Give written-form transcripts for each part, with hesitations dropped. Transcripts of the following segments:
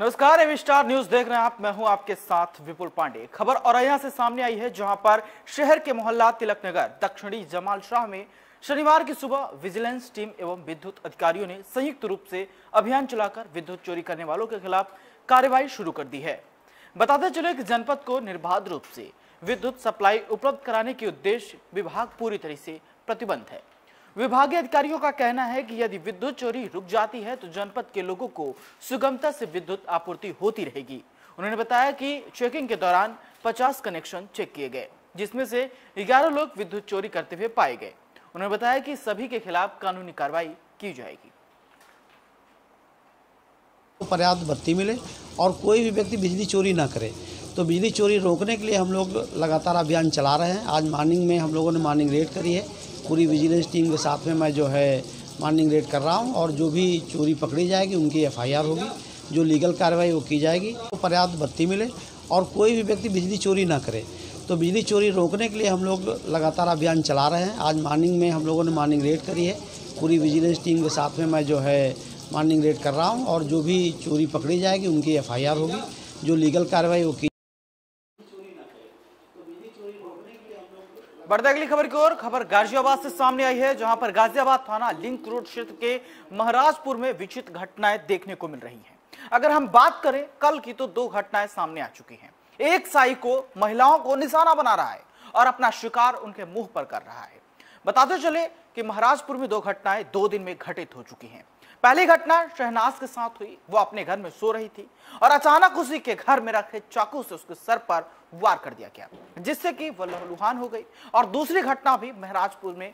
नमस्कार, AB star news देख रहे हैं आप। मैं हूं आपके साथ विपुल पांडे। खबर औरैया से सामने आई है, जहां पर शहर के मोहल्ला तिलक नगर दक्षिणी जमाल शाह में शनिवार की सुबह विजिलेंस टीम एवं विद्युत अधिकारियों ने संयुक्त रूप से अभियान चलाकर विद्युत चोरी करने वालों के खिलाफ कार्रवाई शुरू कर दी है। बताते चले कि जनपद को निर्बाध रूप से विद्युत सप्लाई उपलब्ध कराने के उद्देश्य विभाग पूरी तरह से प्रतिबद्ध है। विभागीय अधिकारियों का कहना है कि यदि विद्युत चोरी रुक जाती है तो जनपद के लोगों को सुगमता से विद्युत आपूर्ति होती रहेगी। उन्होंने बताया कि चेकिंग के दौरान 50 कनेक्शन चेक किए गए, जिसमें से 11 लोग विद्युत चोरी करते हुए पाए गए। उन्होंने बताया कि सभी के खिलाफ कानूनी कार्रवाई की जाएगी। पर्याप्त बत्ती मिले और कोई भी व्यक्ति बिजली चोरी ना करे, तो बिजली चोरी रोकने के लिए हम लोग लगातार अभियान चला रहे हैं। आज मॉर्निंग में हम लोगों ने मॉर्निंग रेड करी है। पूरी विजिलेंस टीम के साथ में मैं मॉर्निंग रेड कर रहा हूं और जो भी चोरी पकड़ी जाएगी उनकी FIR होगी, जो लीगल कार्रवाई वो की जाएगी। तो पर्याप्त बत्ती मिले और कोई भी व्यक्ति बिजली चोरी ना करे, तो बिजली चोरी रोकने के लिए हम लोग लगातार अभियान चला रहे हैं। आज मॉर्निंग में हम लोगों ने मॉर्निंग रेड करी है। पूरी विजिलेंस टीम के साथ में मैं मॉर्निंग रेड कर रहा हूँ और जो भी चोरी पकड़ी जाएगी उनकी FIR होगी, जो लीगल कार्रवाई वो की। बढ़ते अगली खबर की ओर। खबर गाजियाबाद से सामने आई है, जहां पर गाजियाबाद थाना लिंक रोड क्षेत्र के महाराजपुर में विचित्र घटनाएं देखने को मिल रही हैं। अगर हम बात करें कल की, तो 2 घटनाएं सामने आ चुकी हैं। एक साई को महिलाओं को निशाना बना रहा है और अपना शिकार उनके मुंह पर कर रहा है। बताते चले कि महाराजपुर में 2 घटनाएं 2 दिन में घटित हो चुकी हैं। पहली घटना शहनाज के साथ हुई। वो अपने घर में सो रही थी और अचानक उसी के घर में रखे चाकू से उसके सर पर वार कर दिया गया, जिससे कि वह लहूलुहान हो गई। और दूसरी घटना भी महाराजपुर में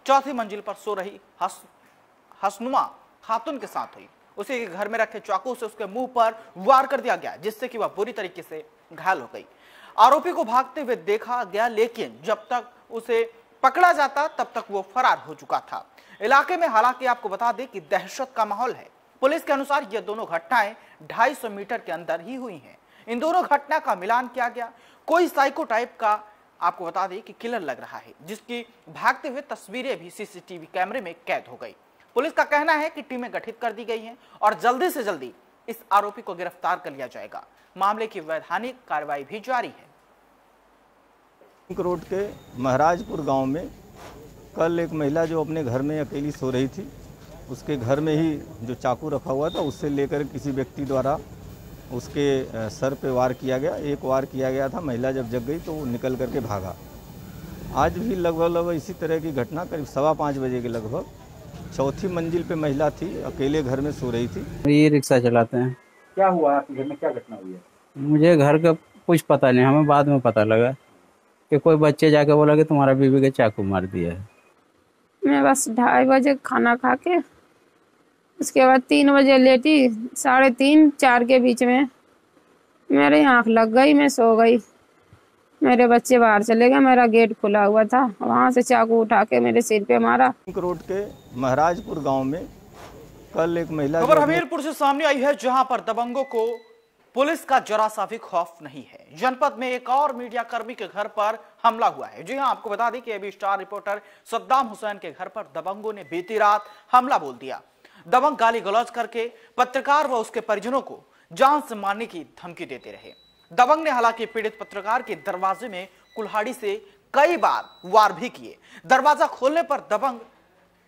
4थी मंजिल पर सो रही हसनुमा खातून के साथ हुई। उसी के घर में रखे चाकू से उसके मुंह पर वार कर दिया गया, जिससे कि वह बुरी तरीके से घायल हो गई। आरोपी को भागते हुए देखा गया, लेकिन जब तक उसे पकड़ा जाता तब तक वो फरार हो चुका था। इलाके में हालांकि आपको बता दें कि दहशत का माहौल है। पुलिस के अनुसार ये दोनों घटनाएं 250 मीटर के अंदर ही हुई हैं। इन दोनों घटना का मिलान किया गया। कोई साइको टाइप का आपको बता दें कि किलर लग रहा है, जिसकी भागते हुए तस्वीरें भी CCTV कैमरे में कैद हो गई। पुलिस का कहना है कि टीमें गठित कर दी गई हैं और जल्दी से जल्दी इस आरोपी को गिरफ्तार कर लिया जाएगा। मामले की वैधानिक कार्रवाई भी जारी है। लिंक रोड के महाराजपुर गांव में कल एक महिला जो अपने घर में अकेली सो रही थी, उसके घर में ही जो चाकू रखा हुआ था उससे लेकर किसी व्यक्ति द्वारा उसके सर पे वार किया गया। एक वार किया गया था। महिला जब जग गई तो वो निकल करके भागा। आज भी लगभग इसी तरह की घटना करीब 5:15 बजे के लगभग 4थी मंजिल पे महिला थी, अकेले घर में सो रही थी। ये रिक्शा चलाते हैं। क्या हुआ आपके घर में, क्या घटना हुई है? मुझे घर का कुछ पता नहीं, हमें बाद में पता लगा कि कोई बच्चे जाके बोला कि तुम्हारा बीवी के चाकू मार दिया है। मैं बस 2:30 बजे खाना खा के उसके बाद 3 बजे लेटी। 3:30 4 के बीच में मेरे आँख लग गई, मैं सो गई। मेरे बच्चे बाहर चले गए, मेरा गेट खुला हुआ था। वहाँ से चाकू उठा के मेरे सिर पे मारा। लिंक रोड के महाराजपुर गांव में कल एक महिला। खबर हमीरपुर से सामने आई है, जहां पर दबंगों को पुलिस का जरा सा भी खौफ नहीं है। जनपद में एक और मीडिया कर्मी के घर पर हमला हुआ है। जी हां, आपको बता दें कि AB star reporter Saddam Hussein के घर पर दबंगों ने बीती रात हमला बोल दिया। दबंग गाली गलौज करके पत्रकार व उसके परिजनों को जान से मारने की धमकी देते रहे। दबंग ने हालांकि पीड़ित पत्रकार के दरवाजे में कुल्हाड़ी से कई बार वार भी किए। दरवाजा खोलने पर दबंग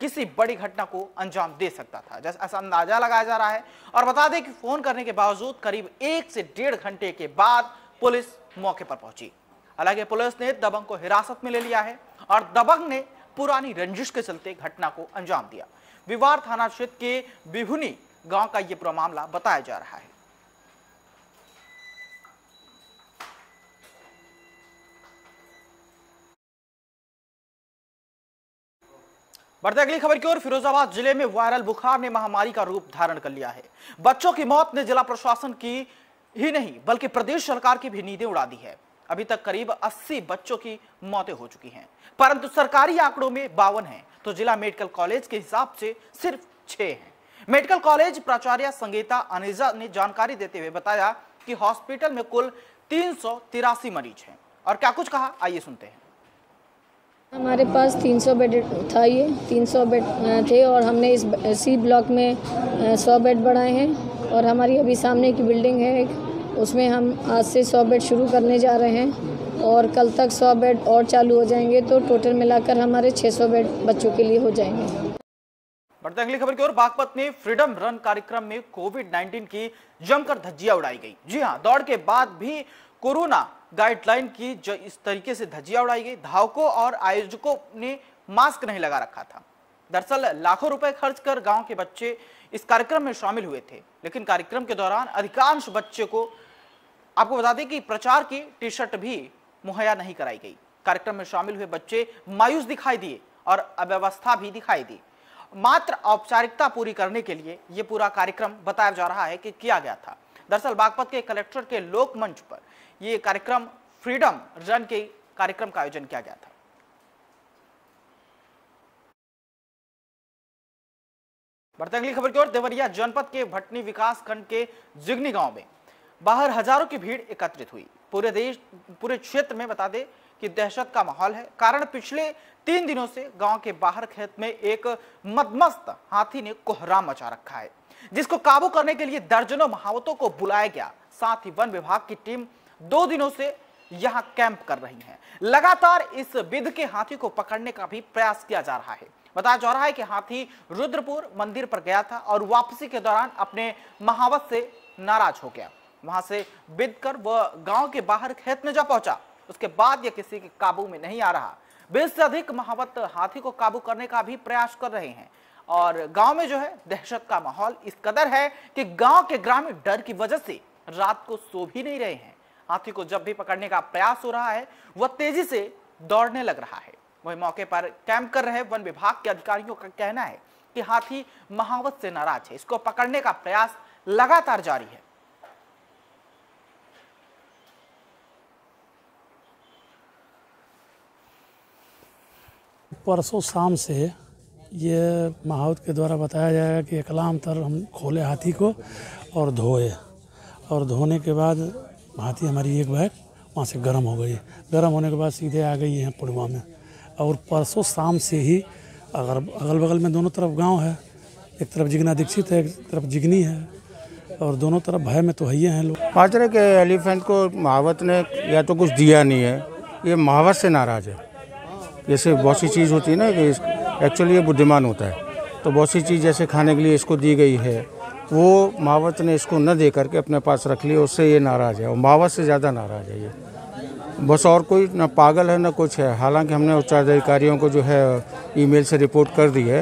किसी बड़ी घटना को अंजाम दे सकता था, जैसा ऐसा अंदाजा लगाया जा रहा है। और बता दें कि फोन करने के बावजूद करीब 1 से 1.5 घंटे के बाद पुलिस मौके पर पहुंची। हालांकि पुलिस ने दबंग को हिरासत में ले लिया है और दबंग ने पुरानी रंजिश के चलते घटना को अंजाम दिया। विवार थाना क्षेत्र के बिभुनी गांव का यह पूरा मामला बताया जा रहा है। बढ़ते अगली खबर की ओर। फिरोजाबाद जिले में वायरल बुखार ने महामारी का रूप धारण कर लिया है। बच्चों की मौत ने जिला प्रशासन की ही नहीं बल्कि प्रदेश सरकार की भी नींदें उड़ा दी है। अभी तक करीब 80 बच्चों की मौतें हो चुकी हैं, परंतु सरकारी आंकड़ों में 52 हैं, तो जिला मेडिकल कॉलेज के हिसाब से सिर्फ 6 हैं। मेडिकल कॉलेज प्राचार्य संगीता अनेजा ने जानकारी देते हुए बताया कि हॉस्पिटल में कुल 383 मरीज हैं। और क्या कुछ कहा, आइए सुनते हैं। हमारे पास 300 बेड था, ये 300 बेड थे और हमने इसी ब्लॉक में 100 बेड बढ़ाए हैं और हमारी अभी सामने की बिल्डिंग है एक, उसमें हम आज से 100 बेड शुरू करने जा रहे हैं और कल तक 100 बेड और चालू हो जाएंगे, तो टोटल मिलाकर हमारे 600 बेड बच्चों के लिए हो जाएंगे। बढ़ते अगली खबर की ओर। बागपत में फ्रीडम रन कार्यक्रम में कोविड-19 की जमकर धज्जियां उड़ाई गई। जी हां, दौड़ के बाद भी कोरोना गाइडलाइन की इस तरीके से धज्जियां उड़ाई गई। धावकों और आयोजकों ने मास्क नहीं लगा रखा था। दरअसल लाखों रुपए खर्च कर गांव के बच्चे इस कार्यक्रम में शामिल हुए थे, लेकिन कार्यक्रम के दौरान अधिकांश बच्चे को, आपको बता दें कि प्रचार की टी शर्ट भी मुहैया नहीं कराई गई। कार्यक्रम में शामिल हुए बच्चे मायूस दिखाई दिए और अव्यवस्था भी दिखाई दी। मात्र औपचारिकता पूरी करने के लिए यह पूरा कार्यक्रम बताया जा रहा है कि किया गया था। दरअसल बागपत के कलेक्टर के लोक मंच पर यह कार्यक्रम फ्रीडम रन के कार्यक्रम का आयोजन किया गया था। बढ़ते अगली खबर की ओर। देवरिया जनपद के भटनी विकास खंड के जिगनी गांव में बाहर हजारों की भीड़ एकत्रित हुई। पूरे क्षेत्र में बता दें कि दहशत का माहौल है। कारण पिछले 3 दिनों से गांव के बाहर खेत में एक मदमस्त हाथी ने कोहराम मचा रखा है, जिसको काबू करने के लिए दर्जनों महावतों को बुलाया गया। साथ ही वन विभाग की टीम 2 दिनों से यहां कैंप कर रही है। लगातार इस विध के हाथी को पकड़ने का भी प्रयास किया जा रहा है। बताया जा रहा है कि हाथी रुद्रपुर मंदिर पर गया था और वापसी के दौरान अपने महावत से नाराज हो गया। वहां से बिद कर वह गांव के बाहर खेत में जा पहुंचा। उसके बाद यह किसी के काबू में नहीं आ रहा। 20 से अधिक महावत हाथी को काबू करने का भी प्रयास कर रहे हैं और गांव में जो है दहशत का माहौल इस कदर है कि गांव के ग्रामीण डर की वजह से रात को सो भी नहीं रहे हैं। हाथी को जब भी पकड़ने का प्रयास हो रहा है वह तेजी से दौड़ने लग रहा है। वही मौके पर कैंप कर रहे वन विभाग के अधिकारियों का कहना है कि हाथी महावत से नाराज है। इसको पकड़ने का प्रयास लगातार जारी है। परसों शाम से ये महावत के द्वारा बताया जाएगा कि एकलामतर हम खोले हाथी को और धोए, और धोने के बाद हाथी हमारी एक बैग वहाँ से गर्म हो गई। गर्म होने के बाद सीधे आ गई है पुड़वा में। और परसों शाम से ही अगल बगल में दोनों तरफ गांव है, एक तरफ जिगना दीक्षित है, एक तरफ जिगनी है, और दोनों तरफ भय में तो है लोग। माजरे के एलिफेंट को महावत ने या तो कुछ दिया नहीं है, ये महावत से नाराज है। जैसे बहुत सी चीज़ होती है ना कि एक्चुअली ये बुद्धिमान होता है, तो बहुत सी चीज़ जैसे खाने के लिए इसको दी गई है, वो महावत ने इसको न दे करके अपने पास रख लिया, उससे ये नाराज़ है और महावत से ज़्यादा नाराज़ है ये। बस और कोई ना पागल है ना कुछ है। हालांकि हमने उच्चाधिकारियों को जो है ईमेल से रिपोर्ट कर दी है।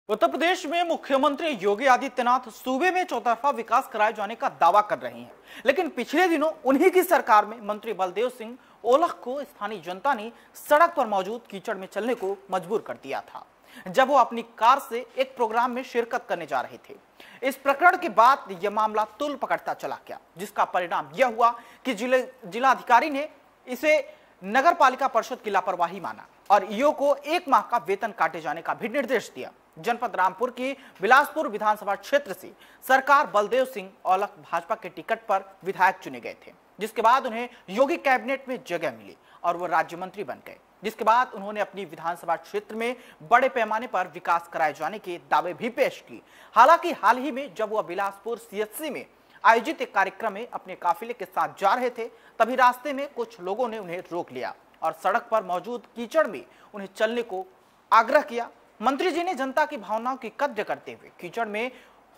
उत्तर प्रदेश में मुख्यमंत्री योगी आदित्यनाथ सूबे में चौतरफा विकास कराए जाने का दावा कर रहे हैं, लेकिन पिछले दिनों उन्हीं की सरकार में मंत्री बलदेव सिंह ओलख को स्थानीय जनता ने सड़क पर मौजूद कीचड़ में चलने को मजबूर कर दिया था, जब वो अपनी कार से एक प्रोग्राम में शिरकत करने जा रहे थे। इस प्रकरण के बाद यह मामला तूल पकड़ता चला गया, जिसका परिणाम यह हुआ कि जिलाधिकारी ने इसे नगर पालिका परिषद की लापरवाही माना और ईओ को 1 माह का वेतन काटे जाने का भी निर्देश दिया। जनपद रामपुर की बिलासपुर विधानसभा क्षेत्र से सरकार बलदेव सिंह औलख भाजपा के टिकट पर विधायक चुने गए थे, जिसके बाद उन्हें योगी कैबिनेट में जगह मिली और वो राज्य मंत्री बन गए। जिसके बाद उन्होंने अपनी विधानसभा क्षेत्र में बड़े पैमाने पर विकास कराए जाने के दावे भी पेश किए। हालांकि हाल ही में जब वह बिलासपुर सीएचसी में आयोजित एक कार्यक्रम में अपने काफिले के साथ जा रहे थे, तभी रास्ते में कुछ लोगों ने उन्हें रोक लिया और सड़क पर मौजूद कीचड़ में उन्हें चलने को आग्रह किया। मंत्री जी ने जनता की भावनाओं की कद्र करते हुए कीचड़ में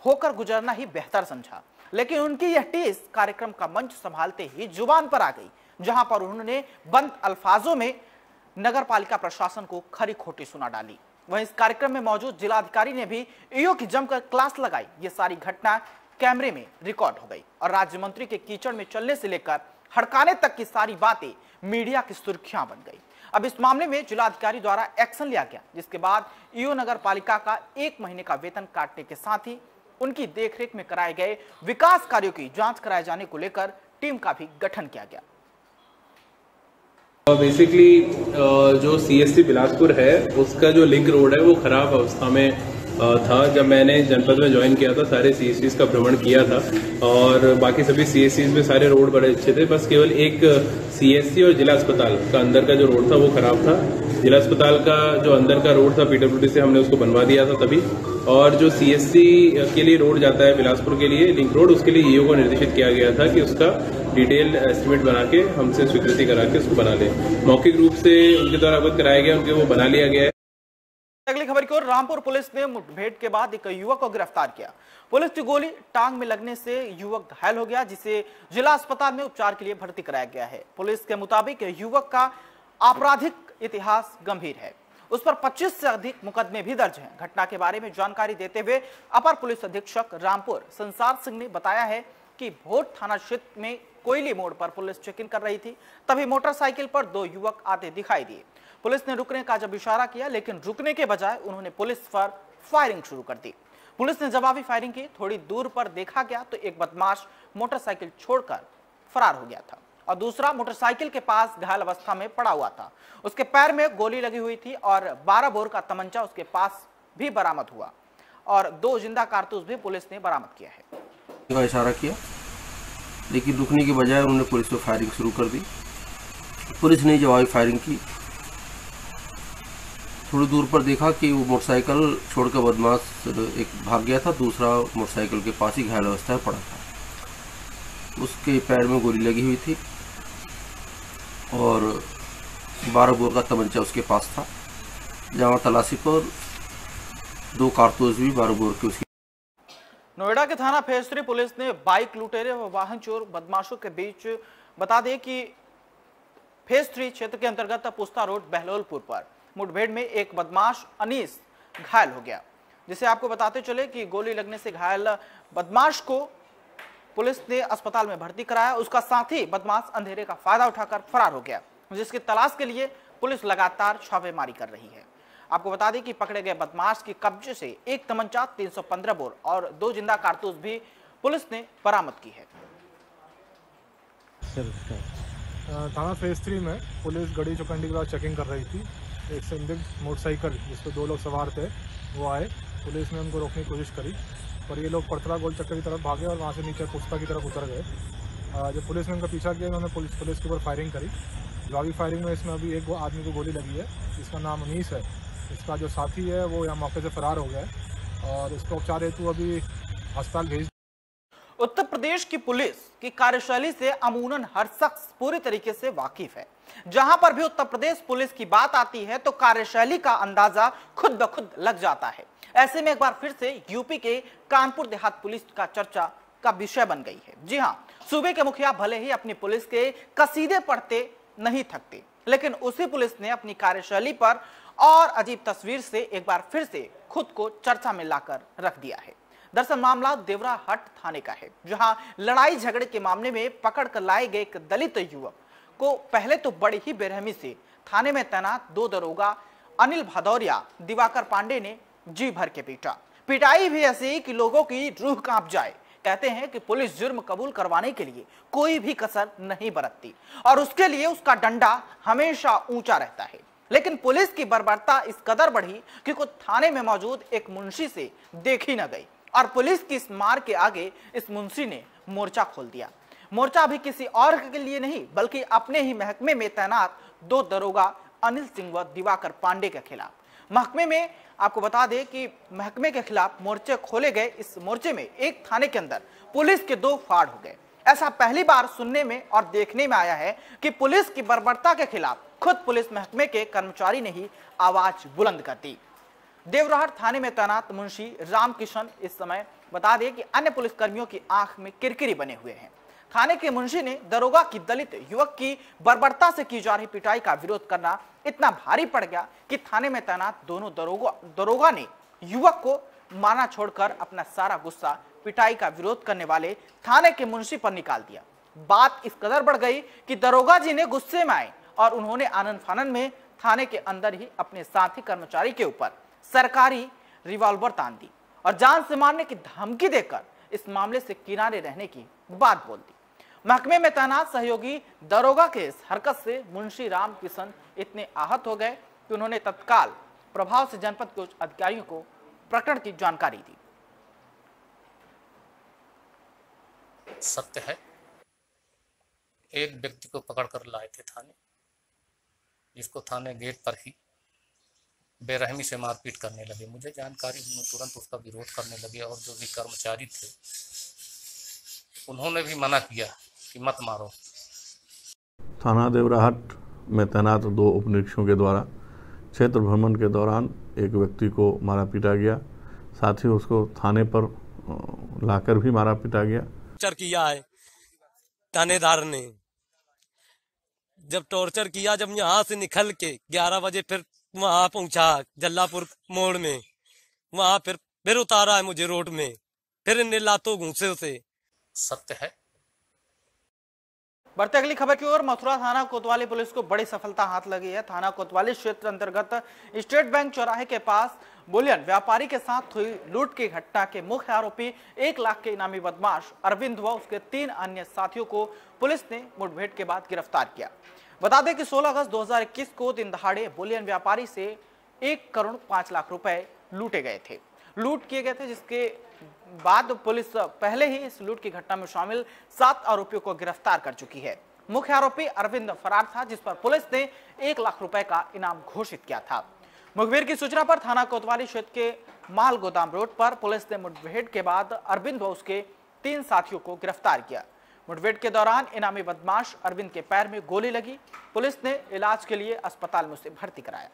होकर गुजरना ही बेहतर समझा, लेकिन उनकी यह टीस कार्यक्रम का मंच संभालते ही जुबान पर आ गई, जहां पर उन्होंने बंद अल्फाजों में नगर पालिका प्रशासन को खरी खोटी सुना डाली। वहीं इस कार्यक्रम में मौजूद जिलाधिकारी ने भी ईओ की जमकर क्लास लगाई। ये सारी घटना कैमरे में रिकॉर्ड हो गई और राज्य मंत्री के कीचड़ में चलने से लेकर हड़काने तक की सारी बातें मीडिया की सुर्खियां बन गई। अब इस मामले में जिलाधिकारी द्वारा एक्शन लिया गया, जिसके बाद ईओ नगर पालिका का 1 महीने का वेतन काटने के साथ ही उनकी देखरेख में कराए गए विकास कार्यों की जांच कराए जाने को लेकर टीम का भी गठन किया गया। बेसिकली जो सीएससी बिलासपुर है उसका जो लिंक रोड है वो खराब अवस्था में था। जब मैंने जनपद में ज्वाइन किया था सारे सीएससीज का भ्रमण किया था और बाकी सभी सीएससीज में सारे रोड बड़े अच्छे थे, बस केवल एक सीएससी और जिला अस्पताल का अंदर का जो रोड था वो खराब था। जिला अस्पताल का जो अंदर का रोड था पीडब्ल्यूडी से हमने उसको बनवा दिया था तभी, और जो सीएससी के लिए रोड जाता है बिलासपुर के लिए लिंक रोड, उसके लिए ईओ को निर्देशित किया गया था कि उसका डिटेल एस्टिमेट बना के हमसे स्वीकृति करा के उसको बना ले। मौखिक रूप से उनके द्वारा अवगत कराया गया, उनके वो बना लिया गया है। अगली खबर की ओर, रामपुर पुलिस ने मुठभेड़ के बाद एक युवक को गिरफ्तार किया। पुलिस की गोली टांग में लगने से युवक घायल हो गया, जिसे जिला अस्पताल में उपचार के लिए भर्ती कराया गया है। पुलिस के मुताबिक युवक का आपराधिक इतिहास गंभीर है, उस पर 25 से अधिक मुकदमे भी दर्ज हैं। घटना के बारे में जानकारी देते हुए अपर पुलिस अधीक्षक रामपुर संसार सिंह ने बताया है कि भोट थाना क्षेत्र में कोयली मोड़ पर पुलिस चेकिंग कर रही थी, तभी मोटरसाइकिल पर 2 युवक आते दिखाई दिए। पुलिस ने रुकने का जब इशारा किया, लेकिन रुकने के बजाय उन्होंने पुलिस पर फायरिंग शुरू कर दी। पुलिस ने जवाबी फायरिंग की। थोड़ी दूर पर देखा गया तो एक बदमाश मोटरसाइकिल छोड़कर फरार हो गया था और दूसरा मोटरसाइकिल के पास घायल अवस्था में पड़ा हुआ था। उसके पैर में गोली लगी हुई थी और 12 बोर का तमंचा उसके पास भी बरामद हुआ और 2 जिंदा कारतूस भी पुलिस ने बरामद किया है। का इशारा किया, लेकिन रुकने के बजाय उन्होंने पुलिस पर फायरिंग शुरू कर दी। पुलिस ने जवाबी फायरिंग की। थोड़ी दूर पर देखा कि वो मोटरसाइकिल छोड़कर बदमाश एक भाग गया था, दूसरा मोटरसाइकिल के पास ही घायल अवस्था में पड़ा था। उसके पैर में गोली लगी हुई थी और 12 बोर का तमंचा उसके पास था। जहाँ तलाशी पर 2 कारतूस भी 12 बोर के उसकी। नोएडा के थाना फेज 3 पुलिस ने बाइक लुटेरे व वाहन चोर बदमाशों के बीच, बता दें कि फेज 3 क्षेत्र के अंतर्गत पुस्ता रोड बहलोलपुर पर मुठभेड़ में एक बदमाश अनीस घायल हो गया, जिसे आपको बताते चले कि गोली लगने से घायल बदमाश को पुलिस ने अस्पताल में भर्ती कराया। उसका साथी बदमाश अंधेरे का फायदा उठाकर फरार हो गया, जिसकी तलाश के लिए पुलिस लगातार छापेमारी कर रही है। आपको बता दें कि पकड़े गए बदमाश के कब्जे से एक तमंचा, 315 बोर और 2 जिंदा कारतूस भी पुलिस ने बरामद की है। थाना फेज 3 में पुलिस गड़ी चौकंडी के बाद चेकिंग कर रही थी। एक संदिग्ध मोटरसाइकिल जिस पर 2 लोग सवार थे वो आए। पुलिस ने उनको रोकने की कोशिश करी, पर ये लोग पड़तरा गोल चक्कर की तरफ भागे और वहाँ से नीचे पुस्ता की तरफ उतर गए। जब पुलिस ने उनका पीछा किया, उन्होंने पुलिस के ऊपर फायरिंग करी। जवाबी फायरिंग में इसमें अभी एक आदमी को गोली लगी है, जिसका नाम अनीस है। इसका जो साथी है वो यहाँ मौके से फरार हो गया है और इसको उपचार हेतु अभी अस्पताल भेज। उत्तर प्रदेश की पुलिस की कार्यशैली से अमूमन हर शख्स पूरी तरीके से वाकिफ है। जहां पर भी उत्तर प्रदेश पुलिस की बात आती है तो कार्यशैली का अंदाजा खुद ब खुद लग जाता है। ऐसे में एक बार फिर से यूपी के कानपुर देहात पुलिस का चर्चा का विषय बन गई है। जी हां, सूबे के मुखिया भले ही अपनी पुलिस के कसीदे पढ़ते नहीं थकते, लेकिन उसी पुलिस ने अपनी कार्यशैली पर और अजीब तस्वीर से एक बार फिर से खुद को चर्चा में लाकर रख दिया है। दरअसल मामला देवराहट थाने का है, जहां लड़ाई झगड़े के मामले में पकड़ कर लाए गए एक दलित युवक को पहले तो बड़ी ही बेरहमी से थाने में तैनात 2 दरोगा अनिल भदौरिया, दिवाकर पांडे ने जी भर के पीटा। पिटाई भी ऐसी कि लोगों की रूह कांप जाए। कहते हैं कि पुलिस जुर्म कबूल करवाने के लिए कोई भी कसर नहीं बरतती और उसके लिए उसका डंडा हमेशा ऊंचा रहता है। लेकिन पुलिस की बर्बरता इस कदर बढ़ी कि खुद थाने में मौजूद एक मुंशी से देखी न गई और पुलिस की इस मार के आगे इस मुंशी ने मोर्चा खोल दिया। मोर्चा भी किसी और के लिए नहीं, बल्कि अपने ही महकमे में तैनात 2 दरोगा अनिल सिंह व दिवाकर पांडे के खिलाफ। महकमे में आपको बता दें कि महकमे के खिलाफ मोर्चे खोले गए। इस मोर्चे में एक थाने के अंदर पुलिस के 2 फाड़ हो गए। ऐसा पहली बार सुनने में और देखने में आया है कि पुलिस की बर्बरता के खिलाफ खुद पुलिस महकमे के कर्मचारी ने ही आवाज बुलंद कर दी। देवराहट थाने में तैनात मुंशी रामकिशन इस समय बता दें कि अन्य पुलिसकर्मियों की आंख में किरकिरी बने हुए हैं। थाने के मुंशी ने दरोगा की दलित युवक की बर्बरता से की जा रही पिटाई का विरोध करना इतना भारी पड़ गया कि थाने में तैनात दोनों दरोगा ने युवक को मारना छोड़कर अपना सारा गुस्सा पिटाई का विरोध करने वाले थाने के मुंशी पर निकाल दिया। बात इस कदर बढ़ गई कि दरोगा जी ने गुस्से में आए और उन्होंने आनंद फानन में थाने के अंदर ही अपने साथी कर्मचारी के ऊपर सरकारी रिवॉल्वर तान दी और जान से मारने की धमकी देकर इस मामले से किनारे रहने की बात बोल दी। महकमे में तैनात सहयोगी दरोगा के इस हरकत से मुंशी राम किशन इतने आहत हो गए कि उन्होंने तत्काल प्रभाव से जनपद के उच्च अधिकारियों को प्रकरण की जानकारी दी। सत्य है, एक व्यक्ति को पकड़कर लाए थे थाने, जिसको थाने गेट पर ही बेरहमी से मारपीट करने लगे। मुझे जानकारी हुई, मैं तुरंत उसका विरोध करने लगे और जो भी कर्मचारी थे उन्होंने भी मना किया कि मत मारो। थाना देवराहट में तैनात 2 उप निरीक्षकों के द्वारा क्षेत्र भ्रमण के दौरान एक व्यक्ति को मारा पीटा गया, साथ ही उसको थाने पर लाकर भी मारा पीटा गया। टॉर्चर किया है थानेदार ने, जब टॉर्चर किया, जब यहाँ से निकल के 11 बजे फिर वहाँ पहुँचा जल्लापुर मोड़ में, वहाँ फिर उतारा है मुझे रोड में, फिर इन लातों घूसे उसे। सत्य है। बढ़ते अगली खबर की ओर। मथुरा थाना कोतवाली पुलिस को बड़ी सफलता हाथ लगी है। थाना कोतवाली क्षेत्र अंतर्गत स्टेट बैंक चौराहे के पास बुलियन व्यापारी के साथ हुई लूट की घटना के मुख्य आरोपी 1 लाख के इनामी बदमाश अरविंद व उसके 3 अन्य साथियों को पुलिस ने मुठभेड़ के बाद गिरफ्तार किया। बता दें कि 16 अगस्त 2021 को दिन दहाड़े बुलियन व्यापारी से 1 करोड़ 5 लाख रुपए लूटे गए थे, लूट किए गए थे, जिसके बाद पुलिस पहले ही इस लूट की घटना में शामिल 7 आरोपियों को गिरफ्तार कर चुकी है। मुख्य आरोपी अरविंद फरार था, जिस पर पुलिस ने 1 लाख रुपए का इनाम घोषित किया था। मुखबिर की सूचना पर थाना कोतवाली क्षेत्र के माल गोदाम रोड पर पुलिस ने मुठभेड़ के बाद अरविंद व उसके 3 साथियों को गिरफ्तार किया। मुठभेड़ के दौरान इनामी बदमाश अरविंद के पैर में गोली लगी। पुलिस ने इलाज के लिए अस्पताल में उसे भर्ती कराया।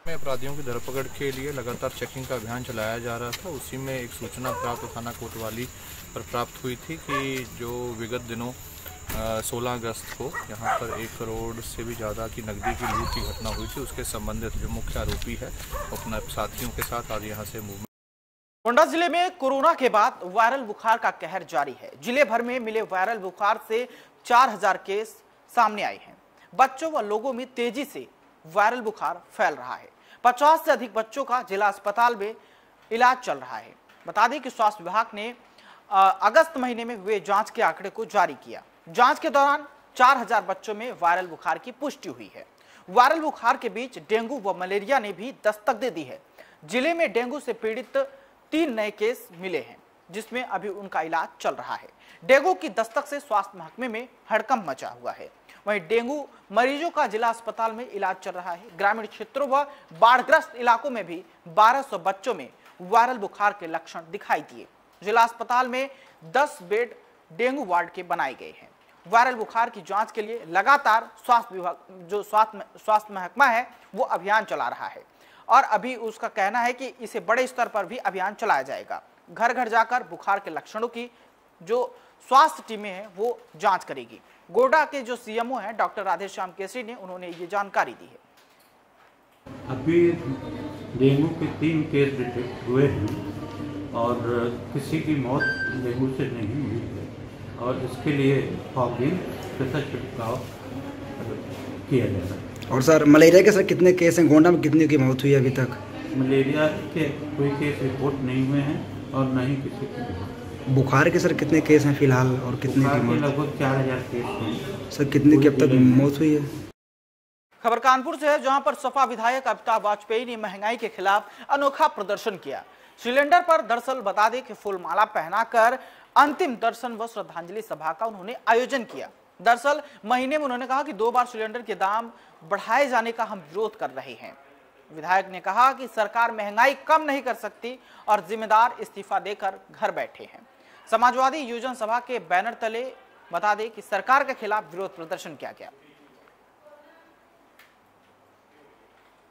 में अपराधियों की धरपकड़ के लिए लगातार चेकिंग का अभियान चलाया जा रहा था। उसी में एक सूचना प्राप्त थाना कोतवाली पर प्राप्त हुई थी कि जो विगत दिनों 16 अगस्त को यहाँ पर 1 करोड़ से भी ज़्यादा की नकदी की लूट की घटना हुई थी, उसके संबंधित जो मुख्य आरोपी है अपने साथियों के साथ आज यहाँ से मूवमेंट। गोंडा जिले में कोरोना के बाद वायरल बुखार का कहर जारी है। जिले भर में मिले वायरल बुखार से 4000 केस सामने आए हैं। बच्चों व लोगों में तेजी से वायरल बुखार फैल रहा है। 50 से अधिक बच्चों का जिला अस्पताल में इलाज चल रहा है। बता दें कि स्वास्थ्य विभाग ने अगस्त महीने में हुए जांच के आंकड़े को जारी किया। जांच के दौरान 4000 बच्चों में वायरल बुखार की पुष्टि हुई है। वायरल बुखार के बीच डेंगू व मलेरिया ने भी दस्तक दे दी है। जिले में डेंगू से पीड़ित 3 नए केस मिले हैं, जिसमें अभी उनका इलाज चल रहा है। डेंगू की दस्तक से स्वास्थ्य महकमे में हड़कंप मचा हुआ है। वहीं डेंगू मरीजों का जिला अस्पताल में इलाज चल रहा है। ग्रामीण क्षेत्रों व बाढ़ग्रस्त इलाकों में भी 1200 बच्चों में वायरल बुखार के लक्षण दिखाई दिए। जिला अस्पताल में 10 बेड डेंगू वार्ड के बनाए गए हैं। वायरल बुखार की जांच के लिए लगातार स्वास्थ्य विभाग, जो स्वास्थ्य महकमा है, वो अभियान चला रहा है और अभी उसका कहना है कि इसे बड़े स्तर पर भी अभियान चलाया जाएगा। घर घर जाकर बुखार के लक्षणों की जो स्वास्थ्य टीमें हैं वो जांच करेगी। गोड्डा के जो सीएमओ हैं डॉक्टर राधेश्याम केसरी ने उन्होंने ये जानकारी दी है। अभी डेंगू के 3 केस डिटेक्ट हुए हैं और किसी की मौत डेंगू से नहीं हुई है और इसके लिए फॉगिंग तथा छिड़काव किया जा रहा है। और सर मलेरिया के सर कितने केस हैं? गोंडा में कितने की मौत हुई है अभी तक? मलेरिया के कोई केस रिपोर्ट नहीं हुए हैं और न ही किसी की। बुखार के सर कितने केस हैं फिलहाल और कितने की मौत? लगभग 4000 केस हैं। सर कितने की अब तक मौत हुई है? खबर कानपुर से है, जहां पर सपा विधायक अमिताभ वाजपेयी ने महंगाई के खिलाफ अनोखा प्रदर्शन किया। सिलेंडर पर दरअसल बता दें कि फूलमाला पहनाकर अंतिम दर्शन व श्रद्धांजलि सभा का उन्होंने आयोजन किया। दरअसल महीने में उन्होंने कहा कि 2 बार सिलेंडर के दाम बढ़ाए जाने का हम विरोध कर रहे हैं। विधायक ने कहा कि सरकार महंगाई कम नहीं कर सकती और जिम्मेदार इस्तीफा देकर घर बैठे हैं। समाजवादी योजना सभा के बैनर तले बता दें कि सरकार के खिलाफ विरोध प्रदर्शन किया गया।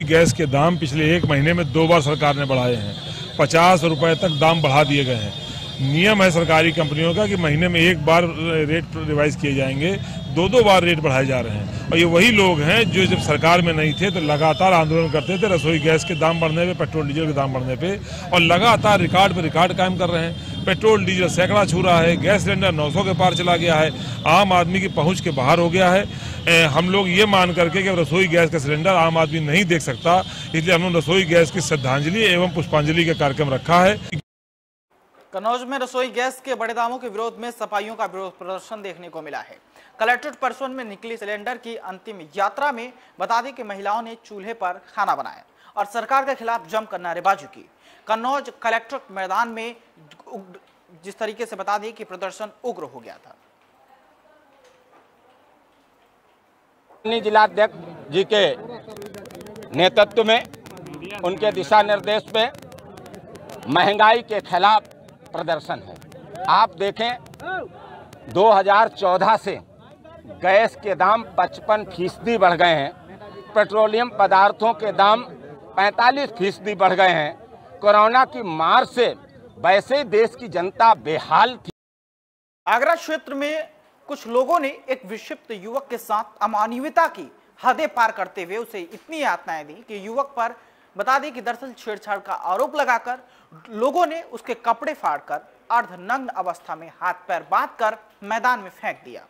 गैस के दाम पिछले 1 महीने में 2 बार सरकार ने बढ़ाए हैं। 50 रुपए तक दाम बढ़ा दिए गए हैं। नियम है सरकारी कंपनियों का कि महीने में 1 बार रेट रिवाइज किए जाएंगे, 2-2 बार रेट बढ़ाए जा रहे हैं। और ये वही लोग हैं जो जब सरकार में नहीं थे तो लगातार आंदोलन करते थे रसोई गैस के दाम बढ़ने पे, पेट्रोल डीजल के दाम बढ़ने पे, और लगातार रिकॉर्ड पे रिकॉर्ड कायम कर रहे हैं। पेट्रोल डीजल सैकड़ा छू रहा है, गैस सिलेंडर 900 के पार चला गया है, आम आदमी की पहुँच के बाहर हो गया है। हम लोग ये मान करके कि रसोई गैस का सिलेंडर आम आदमी नहीं देख सकता, इसलिए हमने रसोई गैस की श्रद्धांजलि एवं पुष्पांजलि का कार्यक्रम रखा है। कन्नौज में रसोई गैस के बड़े दामों के विरोध में सफाइयों का विरोध प्रदर्शन देखने को मिला है। कलेक्ट्रेट परिसर में निकली सिलेंडर की अंतिम यात्रा में बता दें कि महिलाओं ने चूल्हे पर खाना बनाया और सरकार के खिलाफ जमकर नारेबाजी की। कन्नौज कलेक्ट्रेट मैदान में जिस तरीके से बता दें कि प्रदर्शन उग्र हो गया था। जिलाध्यक्ष जी के नेतृत्व में उनके दिशा निर्देश पे महंगाई के खिलाफ प्रदर्शन है। आप देखें 2014 से गैस के दाम 55% बढ़ गए हैं, पेट्रोलियम पदार्थों के दाम 45% बढ़ गए हैं। कोरोना की मार से वैसे देश की जनता बेहाल थी। आगरा क्षेत्र में कुछ लोगों ने एक विक्षिप्त युवक के साथ अमानवीयता की हदें पार करते हुए उसे इतनी यातनाएं दी कि युवक पर बता दें कि दरअसल छेड़छाड़ का आरोप लगाकर लोगों ने उसके कपड़े फाड़कर अर्धनग्न अवस्था में हाथ पैर बांधकर मैदान में फेंक दिया।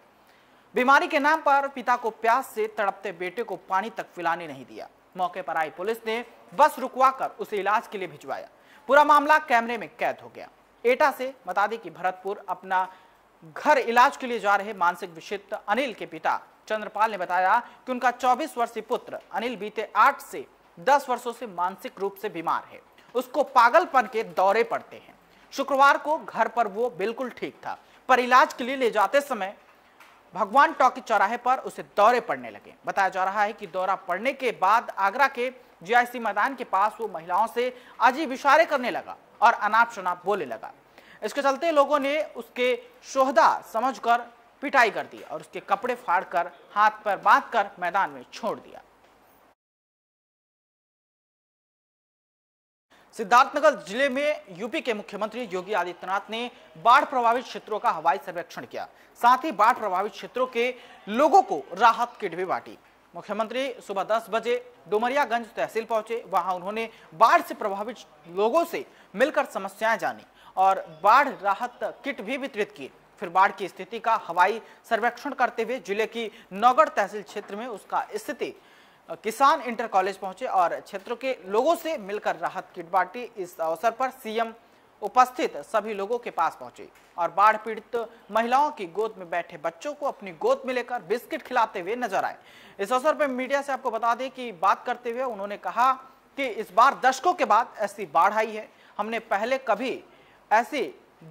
बीमारी के नाम पर पिता को प्यास से तड़पते बेटे को पानी तक पिलाने नहीं दिया। मौके पर आई पुलिस ने बस रुकवाकर उसे इलाज के लिए भिजवाया। पूरा मामला कैमरे में कैद हो गया। एटा से बता दें कि भरतपुर अपना घर इलाज के लिए जा रहे मानसिक विक्षिप्त अनिल के पिता चंद्रपाल ने बताया कि उनका 24 वर्षीय पुत्र अनिल बीते 8 से 10 वर्षों से मानसिक रूप से बीमार है। उसको पागलपन के दौरे पड़ते हैं। शुक्रवार को घर पर वो बिल्कुल ठीक था, पर इलाज के लिए ले जाते समय भगवान टॉकी चौराहे पर उसे दौरे पड़ने लगे। बताया जा रहा है कि दौरा पड़ने के बाद आगरा के जीआईसी मैदान के पास वो महिलाओं से अजीब इशारे करने लगा और अनाप शनाप बोले लगा। इसके चलते लोगों ने उसके शोहदा समझकर पिटाई कर दी और उसके कपड़े फाड़कर हाथ पैर बांधकर मैदान में छोड़ दिया। सिद्धार्थनगर जिले में यूपी के मुख्यमंत्री योगी आदित्यनाथ ने बाढ़ प्रभावित क्षेत्रों का हवाई सर्वेक्षण किया। साथ ही बाढ़ प्रभावित क्षेत्रों के लोगों को राहत किट भी बांटी। मुख्यमंत्री सुबह 10 बजे डुमरियागंज तहसील पहुंचे। वहां उन्होंने बाढ़ से प्रभावित लोगों से मिलकर समस्याएं जानी और बाढ़ राहत किट भी वितरित की। फिर बाढ़ की स्थिति का हवाई सर्वेक्षण करते हुए जिले की नौगढ़ तहसील क्षेत्र में उसका स्थिति किसान इंटर कॉलेज पहुंचे और क्षेत्रों के लोगों से मिलकर राहत किट बांटी। इस अवसर पर सीएम उपस्थित सभी लोगों के पास पहुंचे और बाढ़ पीड़ित महिलाओं की गोद में बैठे बच्चों को अपनी गोद में लेकर बिस्किट खिलाते हुए नजर आए। इस अवसर पर मीडिया से आपको बता दें कि बात करते हुए उन्होंने कहा कि इस बार दशकों के बाद ऐसी बाढ़ आई है। हमने पहले कभी ऐसी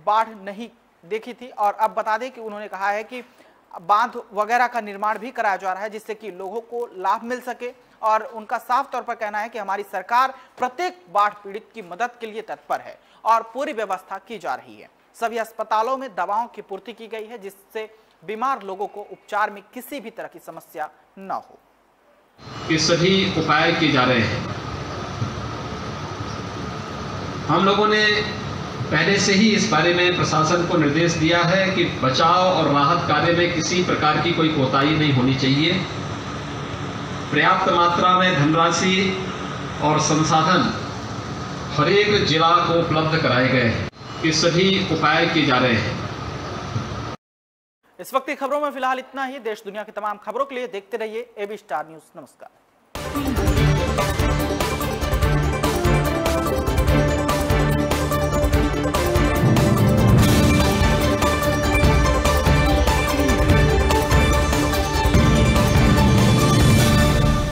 बाढ़ नहीं देखी थी और अब बता दें कि उन्होंने कहा है कि बांध वगैरह का निर्माण भी कराया जा रहा है जिससे कि लोगों को लाभ मिल सके और उनका साफ तौर पर कहना है कि हमारी सरकार प्रत्येक बाढ़ पीड़ित की मदद के लिए तत्पर है और पूरी व्यवस्था की जा रही है। सभी अस्पतालों में दवाओं की पूर्ति की गई है जिससे बीमार लोगों को उपचार में किसी भी तरह की समस्या न हो। ये सभी उपाय किए जा रहे हैं। हम लोगों ने पहले से ही इस बारे में प्रशासन को निर्देश दिया है कि बचाव और राहत कार्य में किसी प्रकार की कोई कोताही नहीं होनी चाहिए। पर्याप्त मात्रा में धनराशि और संसाधन हर एक जिला को उपलब्ध कराए गए हैं। ये सभी उपाय किए जा रहे हैं। इस वक्त की खबरों में फिलहाल इतना ही। देश दुनिया की तमाम खबरों के लिए देखते रहिए एबी स्टार न्यूज। नमस्कार।